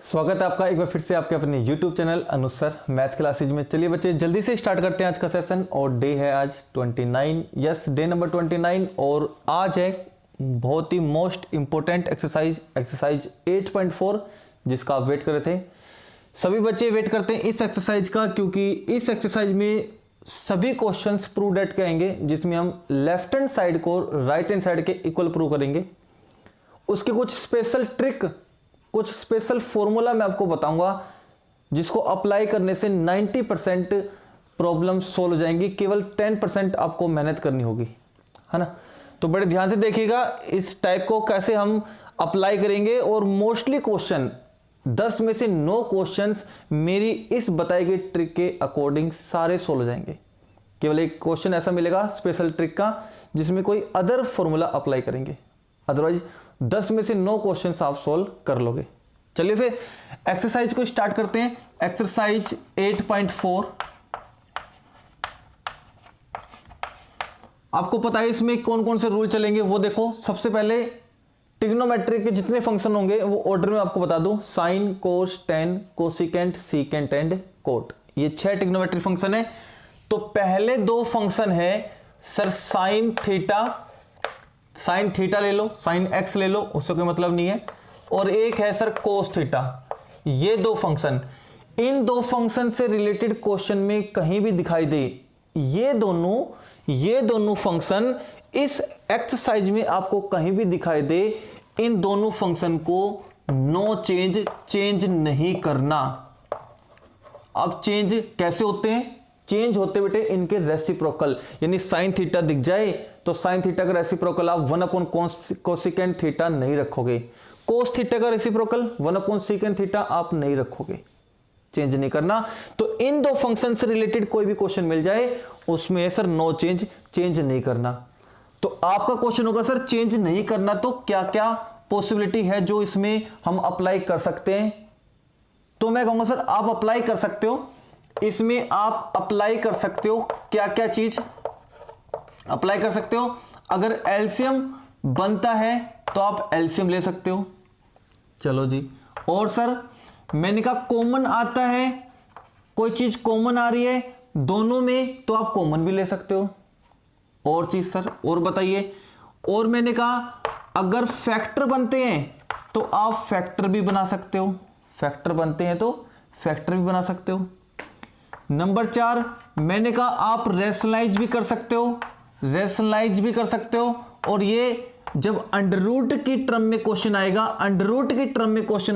स्वागत है आपका एक बार फिर से आपके अपने YouTube चैनल अनुसर मैथ क्लासेज में। चलिए बच्चे जल्दी से स्टार्ट करते हैं आज का सेशन। और डे है आज 29, यस डे नंबर 29। और आज है बहुत ही मोस्ट इंपॉर्टेंट एक्सरसाइज 8.4 जिसका आप वेट कर रहे थे। सभी बच्चे वेट करते हैं इस एक्सरसाइज का, क्योंकि इस एक्सरसाइज में सभी क्वेश्चंस प्रूव डेट के आएंगे, जिसमें हम लेफ्ट हैंड साइड को राइट हैंड साइड के इक्वल प्रूव करेंगे। उसके कुछ स्पेशल ट्रिक, कुछ स्पेशल फॉर्मूला मैं आपको बताऊंगा, जिसको अप्लाई करने से 90% प्रॉब्लम सोल्व हो जाएंगी। केवल 10% आपको मेहनत करनी होगी, है ना। तो बड़े ध्यान से देखिएगा इस टाइप को कैसे हम अप्लाई करेंगे। और मोस्टली क्वेश्चन 10 में से 9 क्वेश्चंस मेरी इस बताई गई ट्रिक के अकॉर्डिंग सारे सोल्व हो जाएंगे। केवल एक क्वेश्चन ऐसा मिलेगा स्पेशल ट्रिक का जिसमें कोई अदर फॉर्मूला अप्लाई करेंगे, अदरवाइज 10 में से 9 क्वेश्चंस आप सोल्व कर लोगे। चलिए फिर एक्सरसाइज को स्टार्ट करते हैं। एक्सरसाइज 8.4 आपको पता है इसमें कौन कौन से रूल चलेंगे वो देखो। सबसे पहले ट्रिग्नोमेट्री के जितने फंक्शन होंगे वो ऑर्डर में आपको बता दूं, sine, cos, tan, cosecant, secant and cot. ये 6 ट्रिग्नोमेट्री फंक्शन है। तो पहले 2 फंक्शन है सर साइन थीटा ले लो, साइन एक्स ले लो, उससे कोई मतलब नहीं है। और एक है सर कोस थीटा। ये 2 फंक्शन, इन 2 फंक्शन से रिलेटेड क्वेश्चन में कहीं भी दिखाई दे ये दोनों फंक्शन इस एक्सरसाइज में आपको कहीं भी दिखाई दे, इन दोनों फंक्शन को नो चेंज नहीं करना। अब चेंज कैसे होते हैं? चेंज होते बेटे इनके रेसिप्रोकल, यानी साइन थीटा दिख जाए तो साइन थीटा का रेसिप्रोकल आप 1 कोसिकेंट थीटा नहीं रखोगे। कोस थीटा का रेसिप्रोकल 1 सीकेंट थीटा आप नहीं रखोगे, चेंज नहीं करना। तो इन 2 फंक्शन से रिलेटेड कोई भी क्वेश्चन मिल जाए उसमें सर नो चेंज नहीं करना। तो आपका क्वेश्चन होगा सर चेंज नहीं करना तो क्या क्या पॉसिबिलिटी है जो इसमें हम अप्लाई कर सकते हैं? तो मैं कहूंगा सर आप अप्लाई कर सकते हो, इसमें आप अप्लाई कर सकते हो क्या क्या चीज अप्लाई कर सकते हो। अगर एलसीएम बनता है तो आप एलसीएम ले सकते हो, चलो जी। और सर मैंने कहा कॉमन आता है, कोई चीज कॉमन आ रही है दोनों में तो आप कॉमन भी ले सकते हो। और चीज सर और बताइए। और मैंने कहा अगर फैक्टर बनते हैं तो आप फैक्टर भी बना सकते हो, फैक्टर बनते हैं तो फैक्टर भी बना सकते हो। नंबर 4 मैंने कहा आप रैशनलाइज भी कर सकते हो, और ये जब अंडर रूट की टर्म में क्वेश्चन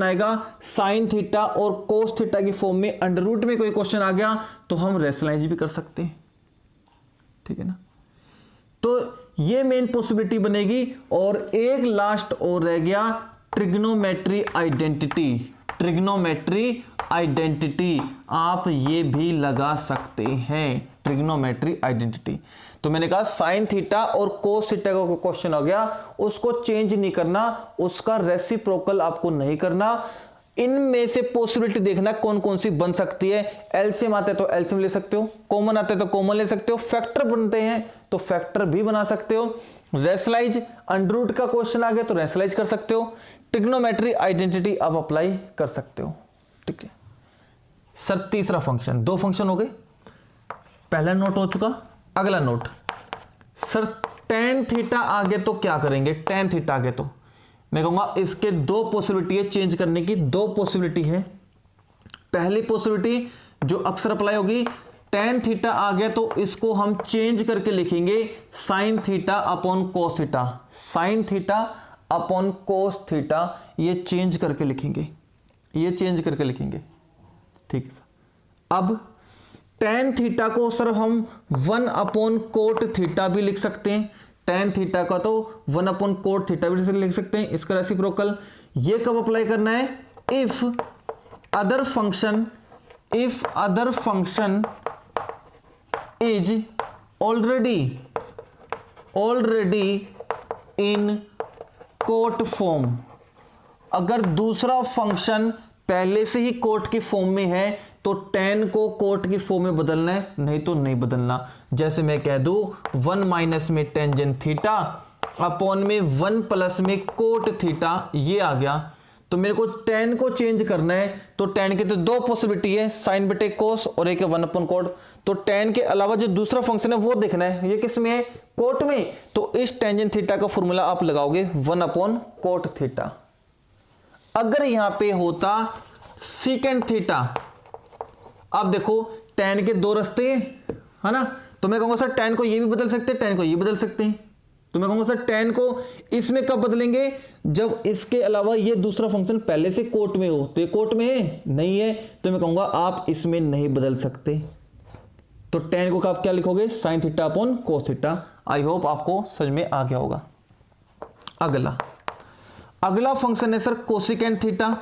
आएगा, साइन थीटा और कोस थीटा की फॉर्म में अंडर रूट में कोई क्वेश्चन आ गया तो हम रैशनलाइज भी कर सकते हैं, ठीक है ना। तो ये मेन पॉसिबिलिटी बनेगी। और एक लास्ट और रह गया ट्रिग्नोमेट्री आइडेंटिटी आप ये भी लगा सकते हैं, ट्रिग्नोमेट्री आइडेंटिटी। तो मैंने कहा साइन थीटा और कोस थीटा का क्वेश्चन हो गया, उसको चेंज नहीं करना, उसका रेसिप्रोकल आपको नहीं करना। इनमें से पॉसिबिलिटी देखना कौन कौन सी बन सकती है। एलसीएम आते तो एलसीएम ले सकते हो, कॉमन आते तो कॉमन ले सकते हो, फैक्टर बनते हैं तो फैक्टर भी बना सकते हो, रैशनलाइज अंडर रूट का क्वेश्चन आ गया तो रैशनलाइज कर सकते हो, ट्रिग्नोमेट्री आइडेंटिटी आप अप्लाई कर सकते हो, ठीक है सर। तीसरा फंक्शन, 2 फंक्शन हो गए, पहला नोट हो चुका। अगला नोट सर टेन थीटा आगे तो क्या करेंगे? टेन थीटा आगे तो मैं कहूंगा इसके 2 पॉसिबिलिटी है चेंज करने की, 2 पॉसिबिलिटी है। पहली पॉसिबिलिटी जो अक्सर अप्लाई होगी, टेन थीटा आ गया तो इसको हम चेंज करके लिखेंगे sine theta upon cos theta, sine theta upon cos theta, ये चेंज करके लिखेंगे, ठीक है सर। अब टेन थीटा को सर हम 1 अपॉन कोट थीटा भी लिख सकते हैं, टेन थीटा का तो 1 अपॉन कोट थीटा भी लिख सकते हैं, इसका रेसिप्रोकल। ये कब अप्लाई करना है? If other function is already in quote form. अगर दूसरा फंक्शन पहले से ही कोट की फॉर्म में है तो टेन को कोट की फॉर्म में बदलना है, नहीं तो नहीं बदलना। जैसे मैं कह दूं 1 माइनस में टेंजेंट थीटा अपॉन में 1 प्लस में कोट थीटा, ये आ गया तो मेरे को tan को चेंज करना है, तो tan की तो दो पॉसिबिलिटी है, साइन बटे कोस और एक है 1/cot। तो tan के अलावा जो दूसरा फंक्शन है वो देखना है, ये किस में है, कोट में। तो इस टेंजेंट थीटा का फॉर्मूला आप लगाओगे 1/cot थीटा। अगर यहां पे होता सीकेंट थीटा, आप देखो tan के दो रास्ते है ना, तो मैं कहूंगा सर tan को ये भी बदल सकते हैं, tan को ये बदल सकते हैं। तो मैं कहूंगा सर tan को इसमें कब बदलेंगे, जब इसके अलावा ये दूसरा फंक्शन पहले से कोट में हो। तो ये कोट में है, नहीं है, तो मैं कहूंगा आप इसमें नहीं बदल सकते। तो tan को आप क्या लिखोगे, sin theta upon cos theta. I hope आपको समझ में आ गया होगा। अगला फंक्शन है sir cosecant theta.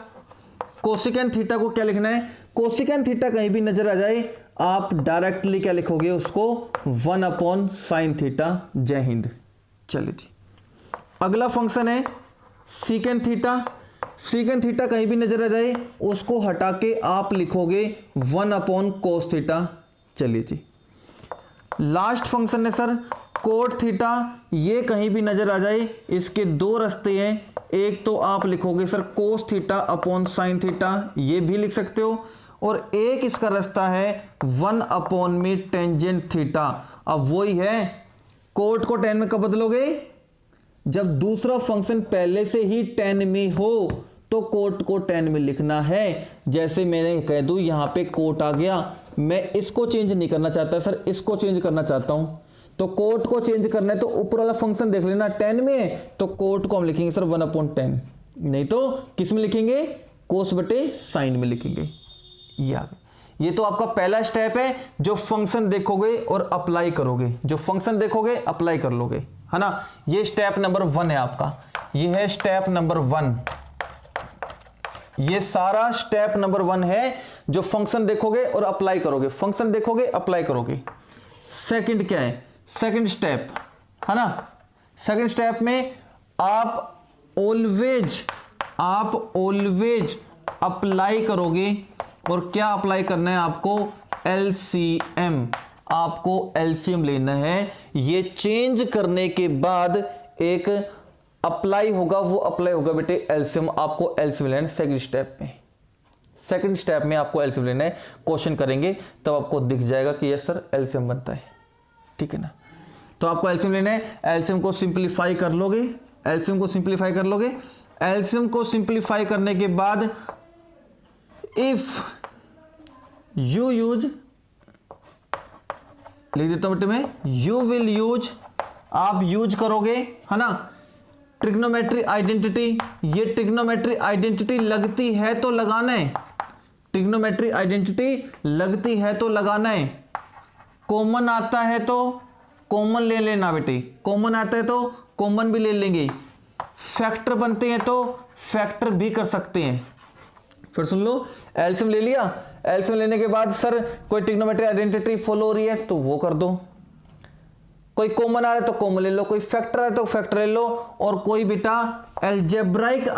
Cosecant theta को क्या लिखना है, कोसिकेंट थीटा कहीं भी नजर आ जाए आप डायरेक्टली क्या लिखोगे उसको, 1/sin थीटा। जय हिंद। चलिए जी, अगला फंक्शन है सीकेंट थीटा। सीकेंट थीटा कहीं भी नजर आ जाए उसको हटा के आप लिखोगे 1/cos थीटा। चलिए जी, लास्ट फंक्शन है सर कोट थीटा। ये कहीं भी नजर आ जाए, इसके दो रास्ते हैं, एक तो आप लिखोगे sir cos theta upon sine theta, ये भी लिख सकते हो, और एक इसका रास्ता है 1/में टेंजेंट थीटा। अब वही है, कोट को tan में कब बदलोगे, जब दूसरा फंक्शन पहले से ही tan में हो तो कोट को tan में लिखना है। जैसे मैंने कह दूं यहां पे कोट आ गया, मैं इसको चेंज नहीं करना चाहता सर, इसको चेंज करना चाहता हूं, तो कोट को चेंज करना है तो ऊपर वाला फंक्शन देख लेना tan में है, तो कोट को हम लिखेंगे सर 1/tan, नहीं तो किस में लिखेंगे, कोस बटे साइन में लिखेंगे। ये तो आपका पहला स्टेप है, जो फंक्शन देखोगे और अप्लाई करोगे, जो फंक्शन देखोगे अप्लाई कर लोगे, है ना। ये स्टेप नंबर 1 है आपका, ये है स्टेप नंबर 1। ये सारा स्टेप नंबर 1 है, जो फंक्शन देखोगे और अप्लाई करोगे, फंक्शन देखोगे अप्लाई करोगे। सेकंड क्या है, सेकंड स्टेप, है ना। सेकंड स्टेप में आप ऑलवेज अप्लाई करोगे, और क्या अप्लाई करना है आपको, एलसीएम। आपको एलसीएम लेना है। ये चेंज करने के बाद एक अप्लाई होगा, वो अप्लाई होगा बेटे एलसीएम। आपको एलसीएम लेना है सेकंड स्टेप में। सेकंड स्टेप में आपको एलसीएम लेना है, क्वेश्चन करेंगे तब आपको दिख जाएगा कि यस सर एलसीएम बनता है, ठीक है ना। तो आपको एलसीएम लेना है, एलसीएम को सिंप्लीफाई कर लोगे, एलसीएम को सिंप्लीफाई कर लोगे। एलसीएम को सिंप्लीफाई करने के बाद इफ यू यूज, लिख देता हूं बेटे मैं, यू विल यूज, आप यूज करोगे, है ना, ट्रिग्नोमेट्री आइडेंटिटी। ये ट्रिग्नोमेट्री आइडेंटिटी लगती है तो लगाना है, ट्रिग्नोमेट्री आइडेंटिटी लगती है तो लगाना है। कॉमन आता है तो कॉमन ले लेना बेटे, कॉमन आता है तो कॉमन भी ले लेंगे। फैक्टर बनते हैं तो फैक्टर भी कर सकते हैं। फिर सुन लो, एलसीएम ले लिया, एलसीएम लेने के बाद सर कोई ट्रिग्नोमेट्री आइडेंटिटी फॉलो हो रही है तो वो कर दो, कोई कॉमन आ रहा है तो कॉमन ले लो, कोई फैक्टर आ रहा है तो फैक्टर ले लो, और कोई बेटा एल्जेब्राइक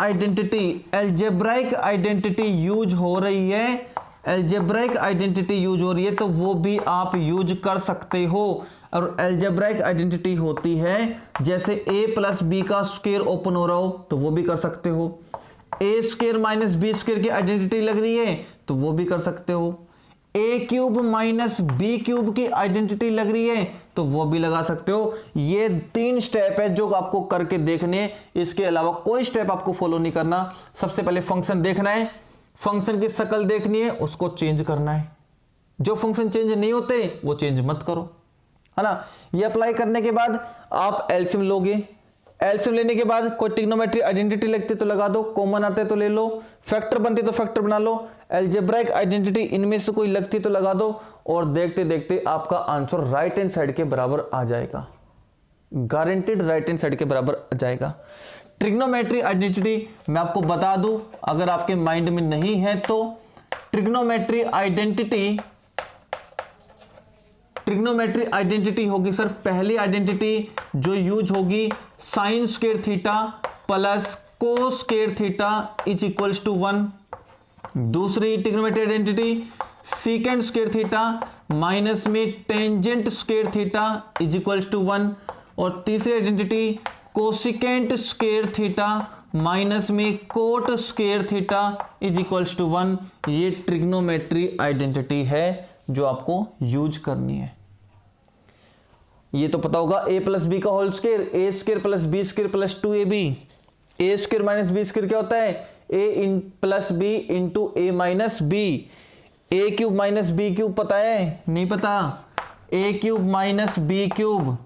आइडेंटिटी यूज हो रही है, एल्जेब्राइक आइडेंटिटी यूज हो रही है तो वो भी आप यूज कर सकते हो। और एल्जेब्राइक आइडेंटिटी होती है जैसे a + b का स्क्वायर ओपन हो रहा हो तो वो भी कर सकते हो, a² - b² की आइडेंटिटी लग रही है तो वो भी कर सकते हो, a³ - b³ की आइडेंटिटी लग रही है तो वो भी लगा सकते हो। ये 3 स्टेप है जो आपको करके देखने हैं, इसके अलावा कोई स्टेप आपको फॉलो नहीं करना। सबसे पहले फंक्शन देखना है, फंक्शन की शक्ल देखनी है, उसको चेंज करना है। जो फंक्शन चेंज नहीं होते वो चेंज मत करो, है ना। ये अप्लाई करने के बाद आप एलसीएम लोगे, एलसीएम लेने के बाद कोई ट्रिग्नोमेट्री आइडेंटिटी लगती तो लगा दो, कॉमन आते तो ले लो, फैक्टर बनते तो फैक्टर बना लो, एल्जेब्राइक आइडेंटिटी इनमें से कोई लगती तो लगा दो, और देखते देखते आपका आंसर राइट हैंड साइड के बराबर आ जाएगा, गारंटेड राइट हैंड साइड के बराबर आ जाएगा। ट्रिग्नोमेट्री आइडेंटिटी मैं आपको बता दूं, अगर आपके माइंड में नहीं है तो ट्रिग्नोमेट्री आइडेंटिटी होगी सर, पहली आइडेंटिटी जो यूज होगी sine square theta plus cos square theta is equals to 1। दूसरी trigonometry identity secant square theta minus में tangent square theta is equals to 1। और तीसरी identity cosecant square theta minus में cot square theta is equals to 1। ये trigonometry identity है जो आपको use करनी है। ये तो पता होगा a प्लस बी का whole square, A square plus B square plus 2ab। A square minus B square क्या होता है? a plus B into A minus B. A cube minus B cube पता है? नहीं पता। A cube minus B cube,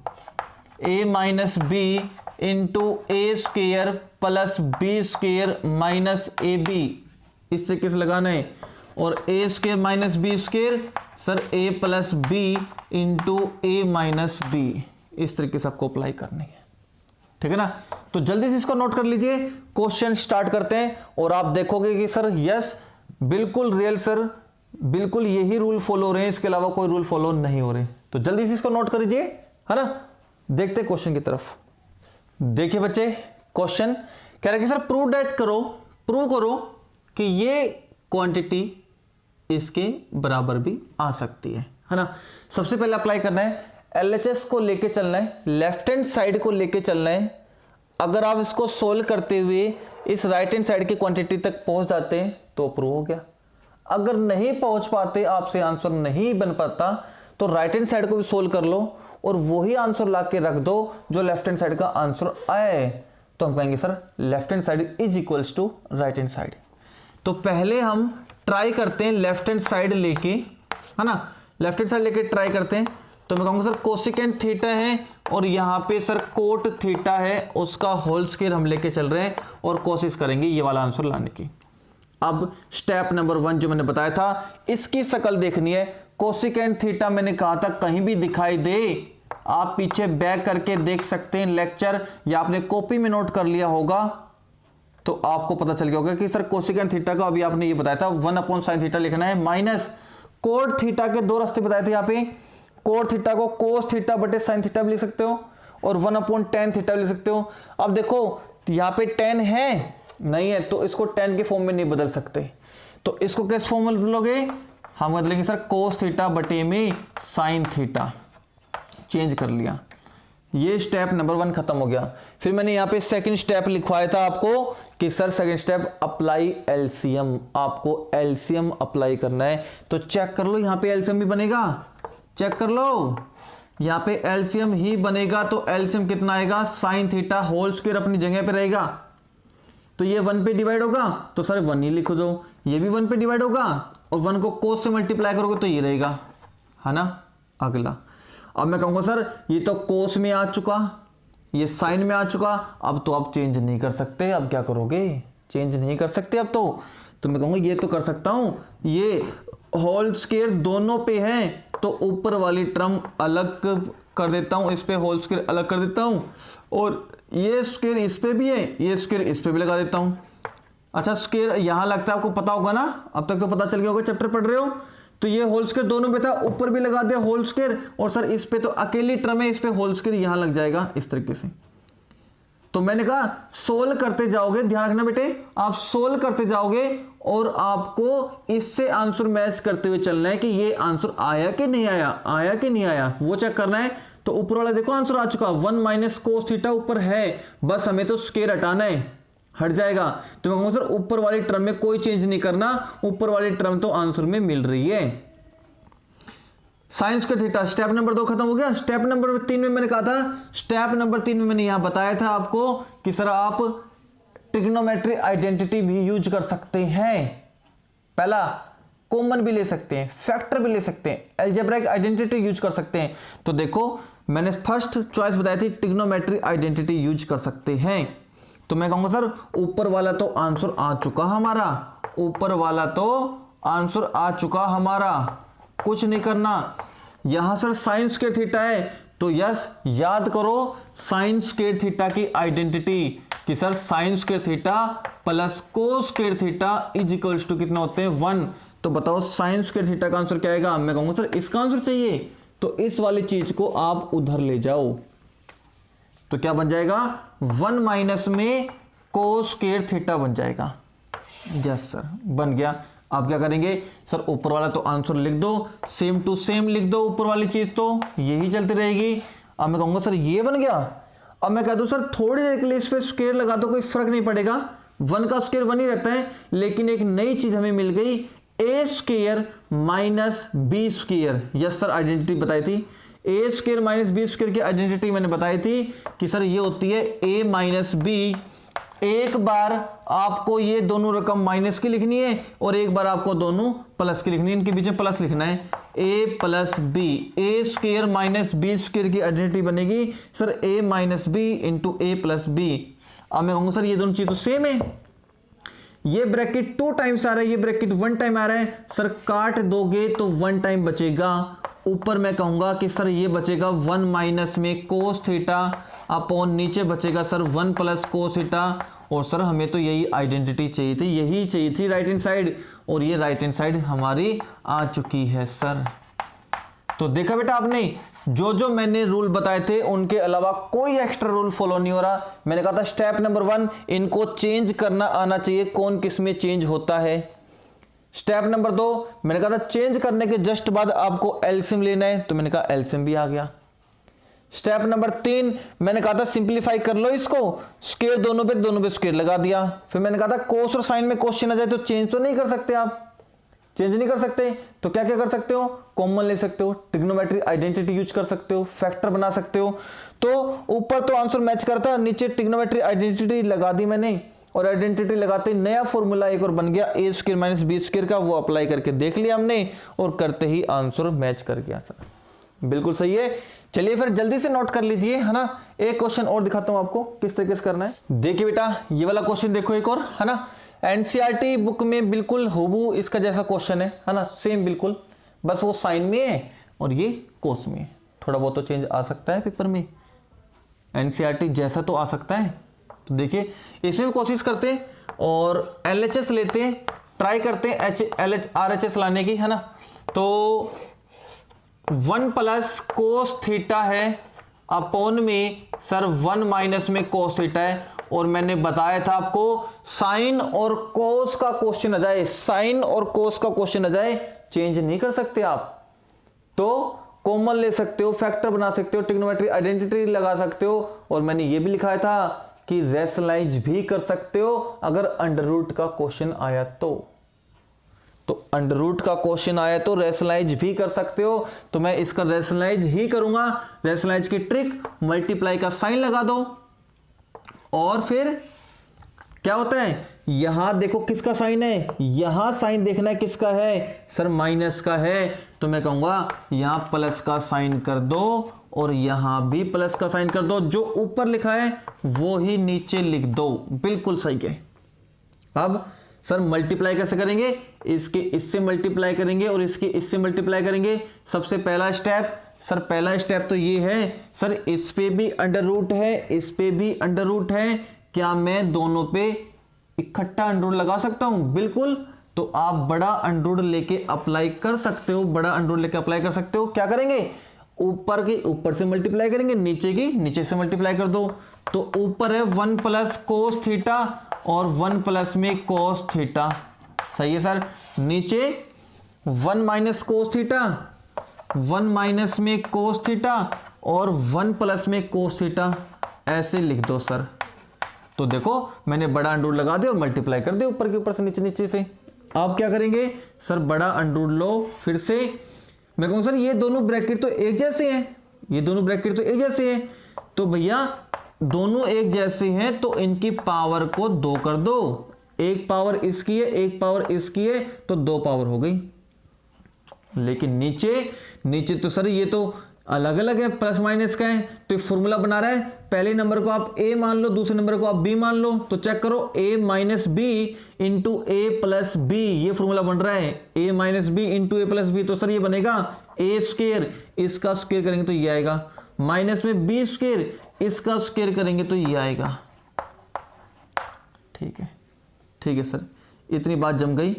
A minus B into A square plus B square minus A B, इस तरीके से लगाना है। और A square minus B square sir A plus B into A minus B, इस तरीके से आपको अप्लाई करनी है। ठीक है ना? तो जल्दी से इसको नोट कर लीजिए, क्वेश्चन स्टार्ट करते हैं और आप देखोगे कि सर यस बिल्कुल रियल सर, बिल्कुल यही रूल फॉलो हो रहे हैं, इसके अलावा कोई रूल फॉलो नहीं हो रहे। तो जल्दी से इसको नोट कर लीजिए, है ना? देखते हैं क्वेश्चन की तरफ। देखिए बच्चे, क्वेश्चन कह रहा है कि सर प्रूव करो कि ये क्वांटिटी इसके बराबर भी आ सकती है ना? सबसे पहले अप्लाई करना है, LHS को लेके चलना है, लेफ्ट हैंड साइड को लेके चलना है। अगर आप इसको सोल्व करते हुए इस राइट हैंड साइड की क्वांटिटी तक पहुंच जाते हैं तो प्रूव हो गया। अगर नहीं पहुंच पाते, आपसे आंसर नहीं बन पाता, तो राइट हैंड साइड को भी सोल्व कर लो और वही आंसर ला के रख दो जो लेफ्ट हैंड साइड का आंसर आए, तो हम कहेंगे sir left hand side is equals to right hand side. तो पहले हम ट्राई करते हैं लेफ्ट हैंड साइड लेके, है ना? लेफ्ट हैंड साइड लेके ट्राई करते हैं। तो मैं कहूंगा सर कोसिकेंट थीटा है और यहाँ पे सर कोट थीटा है, उसका होल स्क्वायर हम लेके चल रहे हैं और कोशिश करेंगे ये वाला आंसर लाने की। अब स्टेप नंबर 1 जो मैंने बताया था, इसकी शक्ल देखनी है। कोसिकेंट थीटा मैंने कहा था कहीं भी दिखाई दे, आप पीछे बैक करके देख सकते हैं लेक्चर, या आपने कॉपी में नोट कर लिया होगा तो आपको पता चल गया होगा कि सर कोसिकेंट थीटा को अभी आपने ये बताया था 1/sin थीटा लिखना है, माइनस कोट थीटा के दो रास्ते बताए थे। यहाँ पे कोट थीटा को कोस थीटा बटे साइन थीटा भी लिख सकते हो और 1/tan थीटा भी लिख सकते हो। अब देखो यहाँ पे tan है नहीं है, तो इसको tan के फॉर्म में नहीं बदल सकते, तो इसको किस फॉर्म में बदलोगे? हम बदलेंगे सर कोस थीटा बटे में साइन थीटा, चेंज कर लिया। ये स्टेप नंबर 1 खत्म हो गया। फिर मैंने यहाँ पे सेकंड स्टेप लिखवाया था आपको कि sir second step apply LCM, आपको एलसीएम अप्लाई करना है। तो चेक कर लो, यहाँ पे एलसीएम भी बनेगा, चेक कर लो, यहाँ पे एलसीएम ही बनेगा। तो एलसीएम कितना आएगा? साइन थीटा होल स्क्वायर अपनी जगह पे रहेगा, तो ये 1 पे डिवाइड होगा, तो सर 1 ही लिख दो। ये भी 1 पे डिवाइड होगा और 1 को कोस से मल्टीप्लाई करोगे तो ये रहेगा, है ना? अगला अब मैं कहूंगा सर ये तो कोस में आ चुका, ये साइन में आ चुका, अब तो आप चेंज नहीं कर सकते। अब क्या करोगे? चेंज नहीं कर सकते अब तो मैं कहूंगा ये तो कर सकता हूं, ये होल स्क्वायर दोनों पे है तो ऊपर वाली टर्म अलग कर देता हूं, इस पे होल स्क्वायर अलग कर देता हूं, और ये स्क्वायर इस पे भी है, ये स्क्वायर इस पे भी लगा देता हूं। अच्छा स्क्वायर यहां लगता है, आपको पता होगा ना, अब तक तो पता चल गया होगा, चैप्टर पढ़ रहे हो। तो ये होल स्क्वायर दोनों पे था, ऊपर भी लगा दिया होल स्क्वायर, और सर इस पे तो अकेली टर्म है, इस पे होल स्क्वायर यहां लग जाएगा इस तरीके से। तो मैंने कहा सोल्व करते जाओगे, ध्यान रखना बेटे, आप सोल्व करते जाओगे और आपको इससे आंसर मैच करते हुए चलना है कि ये आंसर आया कि नहीं आया, आया कि नहीं आया, वो चेक करना है। तो ऊपर वाला देखो आंसर आ चुका, 1 माइनस कोस थीटा ऊपर है, बस हमें तो स्क्वायर हटाना है, हट जाएगा। तो मैं कहूंगा सर ऊपर वाली टर्म में कोई चेंज नहीं करना, ऊपर वाली टर्म तो आंसर में मिल रही है। Sign square theta, step number 2 खत्म हो गया। स्टेप नंबर 3 में मैंने कहा था, स्टेप नंबर 3 में मैंने यहां बताया था आपको कि सर आप ट्रिग्नोमेट्री आइडेंटिटी भी यूज कर सकते हैं। पहला कॉमन भी ले सकते हैं, फैक्टर भी ले सकते हैं, अलजेब्रिक आइडेंटिटी यूज कर सकते हैं। तो देखो मैंने फर्स्ट चॉइस बताई थी, ट्रिग्नोमेट्री आइडेंटिटी यूज कर सकते हैं। तो मैं कहूंगा सर ऊपर वाला तो आंसर आ चुका हमारा, ऊपर वाला तो आंसर आ चुका हमारा, कुछ नहीं करना। यहां सर साइन स्क्वायर थीटा है, तो यस याद करो साइन स्क्वायर थीटा की आइडेंटिटी कि sir sine square theta plus cos square theta is equals to कितना होते हैं 1। तो बताओ साइन स्क्वायर थीटा का आंसर क्या आएगा? मैं कहूंगा सर इसका आंसर चाहिए, तो इस वाली चीज को आप उधर ले जाओ, तो क्या बन जाएगा 1 माइनस में कोस स्क्वायर थीटा बन जाएगा। यस सर बन गया। आप क्या करेंगे सर ऊपर वाला तो आंसर लिख दो, सेम टू सेम लिख दो, ऊपर वाली चीज तो यही चलती रहेगी। अब मैं कहूंगा सर ये बन गया, अब मैं कहता हूं सर थोड़ी देर के लिए इस पे स्क्वायर लगा दो, कोई फर्क नहीं पड़ेगा, 1 का स्क्वायर 1 ही रहता है, लेकिन एक नई चीज हमें मिल गई, A square minus B square. Yes sir, identity बताई थी, A square minus B square की आइडेंटिटी मैंने बताई थी कि सर ये होती है ए माइनस बी। एक बार आपको ये दोनों रकम माइनस की लिखनी है और एक बार आपको दोनों प्लस की लिखनी है, इनके बीच में प्लस लिखना है, a plus B, A square minus B square की आइडेंटिटी बनेगी sir a minus B into A plus B. अब मैं कहूंगा सर ये दोनों चीज तो सेम है, ये ब्रैकेट 2 टाइम्स आ रहा है, ये ब्रैकेट 1 टाइम आ रहा है, सर काट दोगे तो 1 टाइम बचेगा, ऊपर मैं कहूंगा कि सर ये बचेगा 1 माइनस में कोस थीटा अपॉन नीचे बचेगा सर 1 प्लस कोस थीटा। और सर हमें तो यही आइडेंटिटी चाहिए थी, यही चाहिए थी राइट हैंड साइड, और ये राइट हैंड साइड हमारी आ चुकी है सर। तो देखा बेटा आपने, जो जो मैंने रूल बताए थे उनके अलावा कोई एक्स्ट्रा रूल फॉलो नहीं हो रहा। मैंने कहा था स्टेप नंबर 1 इनको चेंज करना आना चाहिए, कौन किस में चेंज होता है। स्टेप नंबर 2 मैंने कहा था चेंज करने के जस्ट बाद आपको एलसीएम लेना है, तो मैंने कहा एलसीएम भी आ गया। स्टेप नंबर 3 मैंने कहा था सिंप्लीफाई कर लो इसको, स्क्वायर दोनों पे स्क्वायर लगा दिया। फिर मैंने कहा था कोस और साइन में क्वेश्चन आ जाए तो चेंज तो नहीं कर सकते, आप चेंज नहीं कर सकते, तो क्या क्या कर सकते हो, कॉमन ले सकते हो, ट्रिग्नोमेट्री आइडेंटिटी यूज कर सकते हो, फैक्टर बना सकते हो। तो ऊपर तो आंसर मैच करता, नीचे ट्रिग्नोमेट्री आइडेंटिटी लगा दी मैंने, और आइडेंटिटी लगाते ही नया फॉर्मूला एक और बन गया ए स्क्वायर माइनस बी स्क्वायर का, वो अप्लाई करके देख लिया हमने और करते ही आंसर मैच कर गया सर। बिल्कुल सही है। चलिए फिर जल्दी से नोट कर लीजिए, है ना। एक क्वेश्चन और दिखाता हूं आपको किस तरीके से करना है। देखिए बेटा ये वाला क्वेश्चन देखो एक और, है ना, एनसीईआरटी बुक में बिल्कुल हूबहू इसका जैसा क्वेश्चन है ना, सेम बिल्कुल, बस वो साइन में है और ये कोस में है। थोड़ा बहुत तो चेंज आ सकता है पेपर में, एनसीईआरटी जैसा तो आ सकता है। तो देखिए इसमें भी कोशिश करते हैं और एलएचएस लेते हैं, ट्राई करते हैं आरएचएस लाने की, है ना। तो 1 प्लस कोस थीटा है अपॉन में सर 1 माइनस में कोस थीटा है, और मैंने बताया था आपको साइन और कोस का क्वेश्चन आ जाए, साइन और कोस का क्वेश्चन आ जाए चेंज नहीं कर सकते आप, तो कॉमन ले सकते हो, फैक्टर बना सकते हो, ट्रिग्नोमेट्री आइडेंटिटी लगा सकते हो, और मैंने ये भी लिखाया था कि रैशनलाइज भी कर सकते हो अगर अंडर रूट का क्वेश्चन आया तो अंडर रूट का क्वेश्चन आया तो रैशनलाइज भी कर सकते हो। तो मैं इसका रैशनलाइज ही करूंगा। रैशनलाइज की ट्रिक, मल्टीप्लाई का साइन लगा दो और फिर क्या होता है, यहां देखो किसका साइन है, यहां साइन देखना है किसका है सर, माइनस का है, तो मैं कहूंगा यहां प्लस का साइन कर दो और यहां भी प्लस का साइन कर दो, जो ऊपर लिखा है वो ही नीचे लिख दो। बिल्कुल सही है। अब सर मल्टीप्लाई कैसे करेंगे, इसके इससे मल्टीप्लाई करेंगे और इसके इससे मल्टीप्लाई करेंगे। सबसे पहला स्टेप सर, पहला स्टेप तो ये है सर, इस पे भी अंडर रूट है, इस पे भी अंडर रूट है, क्या मैं दोनों पे इकट्ठा अंडर रूट लगा सकता हूं? बिल्कुल। तो आप बड़ा अंडर रूट लेके अप्लाई कर सकते हो, बड़ा अंडर रूट लेके अप्लाई कर सकते हो। क्या करेंगे, ऊपर के ऊपर से मल्टीप्लाई करेंगे, नीचे की नीचे से मल्टीप्लाई कर दो। तो ऊपर है 1 प्लस कोस थीटा और 1 प्लस में कोस थीटा, सही है सर। नीचे 1 माइनस कोस थीटा, 1 माइनस में कोस थीटा और 1 प्लस में कोस थीटा, ऐसे लिख दो सर। तो देखो मैंने बड़ा अंडर रूट लगा दिया और मल्टीप्लाई कर दिया ऊपर के ऊपर से नीचे से। आप क्या करेंगे सर, बड़ा अंडर रूट लो, फिर से मैं कहूँ सर ये दोनों ब्रैकेट तो एक जैसे हैं, ये दोनों ब्रैकेट तो एक जैसे हैं, तो भैया दोनों एक जैसे हैं तो इनकी पावर को 2 कर दो, एक पावर इसकी है एक पावर इसकी है, तो 2 पावर हो गई। लेकिन नीचे तो सर ये तो अलग अलग है, प्लस माइनस का है, तो ये फॉर्मूला बना रहा है, पहले नंबर को आप a मान लो, दूसरे नंबर को आप b मान लो, तो चेक करो a minus B into A plus B, ये फॉर्मूला बन रहा है a minus B into A plus B. तो सर ये बनेगा a स्क्वायर, इसका स्क्वायर करेंगे तो ये आएगा, माइनस में b स्क्वायर, इसका स्क्वायर करेंगे तो ये आएगा। ठीक है सर, इतनी बात जम गई।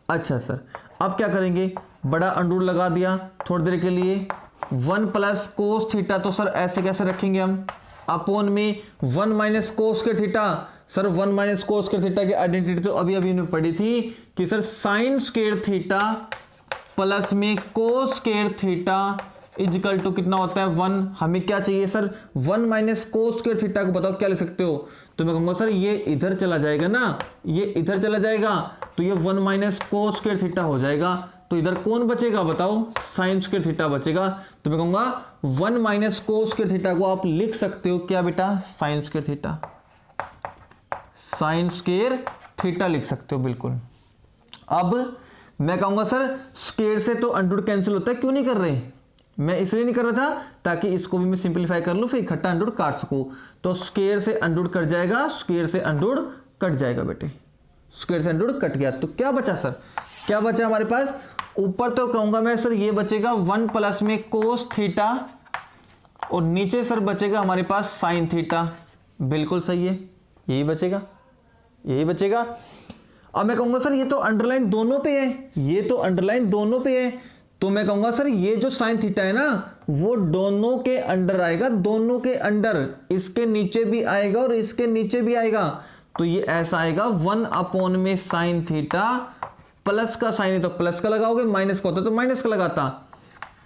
अच्छा सर अब क्या करेंगे, बड़ा अंडर रूट लगा दिया थोड़ी देर के लिए, 1 प्लस कोस थीटा, तो सर ऐसे कैसे रखेंगे हम, अपॉन में 1 माइनस कोस के थीटा। सर 1 माइनस कोस के थीटा की आइडेंटिटी तो अभी हमने पढ़ी थी कि sir sine square theta plus में cos square theta is equal to कितना होता है 1। हमें क्या चाहिए sir 1 minus cos square theta को बताओ क्या लिख सकते हो। तो मैं कहूंगा सर ये इधर चला जाएगा ना, ये इधर चला जाएगा तो ये 1 माइनस कोस स्क्वायर थीटा हो जाएगा। तो इधर कौन बचेगा बताओ, साइन स्क्वायर थीटा बचेगा। तो मैं कहूंगा 1 माइनस कोस स्क्वायर थीटा को आप लिख सकते हो क्या बेटा, sign square theta, sign square theta लिख सकते हो बिल्कुल। अब मैं कहूंगा सर स्क्वायर से तो अंडर रूट कैंसिल होता है, क्यों नहीं कर रहे, मैं इसलिए नहीं कर रहा था ताकि इसको भी मैं सिंपलीफाई कर लूं, फिर इकट्ठा अंडर रूट काट सकूं। तो स्क्वायर से अंडर रूट कट जाएगा, स्क्वायर से अंडर रूट कट जाएगा बेटे, स्क्वायर से अंडर रूट कट गया। तो क्या बचा सर, क्या बचा हमारे पास, ऊपर तो कहूंगा मैं सर ये बचेगा 1 प्लस में कोस थीटा और नीचे सर बचेगा हमारे पास साइन थीटा। बिल्कुल सही है, यही बचेगा, यही बचेगा। अब मैं कहूंगा सर ये तो अंडरलाइन दोनों पे है, ये तो अंडरलाइन दोनों पे है, तो मैं कहूंगा सर ये जो साइन थीटा है ना वो दोनों के अंडर आएगा, दोनों के अंडर, इसके नीचे भी आएगा और इसके नीचे भी आएगा। तो ये ऐसा आएगा 1 अपॉन में साइन थीटा, प्लस का साइन है तो प्लस का लगाओगे, माइनस का होता तो माइनस का लगाता,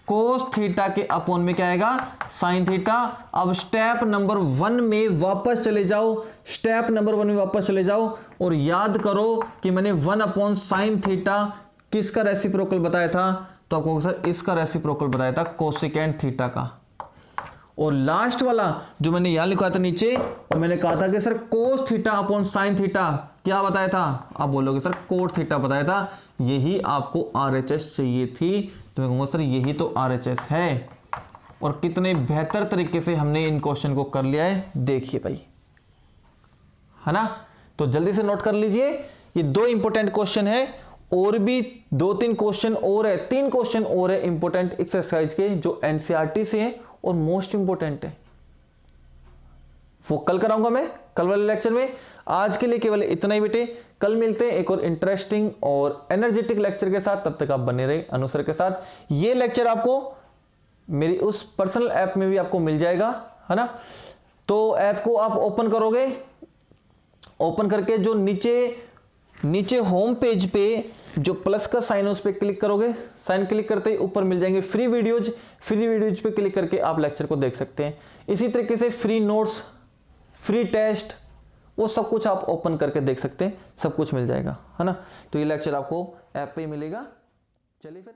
कोस थीटा के अपॉन में क्या आएगा, साइन थीटा। अब स्टेप नंबर 1 में वापस चले जाओ, स्टेप नंबर 1 में वापस चले जाओ और याद करो कि मैंने 1 अपॉन साइन थीटा किसका रेसिप्रोकल बताया था, तो आपको सर इसका रेसिप्रोकल बताया था कोसेकेंट थीटा का। और लास्ट वाला जो मैंने यहां लिखा था नीचे, तो मैंने कहा था कि sir cos theta upon sine theta क्या बताया था, आप बोलोगे सर कोट थीटा बताया था, यही आपको आरएचएस चाहिए थी। तो मैं कहूंगा सर यही तो आरएचएस है। और कितने बेहतर तरीके से हमने इन क्वेश्चन को कर लिया है, देखिए भाई, है ना। तो जल्दी से नोट कर लीजिए, ये 2 इंपॉर्टेंट क्वेश्चन है, और भी 2-3 क्वेश्चन और है, 3 क्वेश्चन और है इंपॉर्टेंट एक्सरसाइज के जो एनसीईआरटी से है और मोस्ट इंपॉर्टेंट है, वो कल कराऊंगा मैं कल वाले लेक्चर में। आज के लिए केवल इतना ही बेटे, कल मिलते हैं एक और इंटरेस्टिंग और एनर्जेटिक लेक्चर के साथ, तब तक आप बने रहे अनुसर के साथ। ये लेक्चर आपको मेरी उस पर्सनल ऐप में भी आपको मिल जाएगा, है ना। तो ऐप को आप ओपन करोगे, ओपन करके जो नीचे होम पेज पे जो प्लस का साइन है उस पर क्लिक करोगे, साइन क्लिक करते ही ऊपर मिल जाएंगे फ्री वीडियोज, फ्री वीडियोज पे क्लिक करके आप लेक्चर को देख सकते हैं। इसी तरीके से फ्री नोट्स, फ्री टेस्ट, वो सब कुछ आप ओपन करके देख सकते हैं, सब कुछ मिल जाएगा, है ना। तो ये लेक्चर आपको ऐप पे ही मिलेगा। चलिए फिर।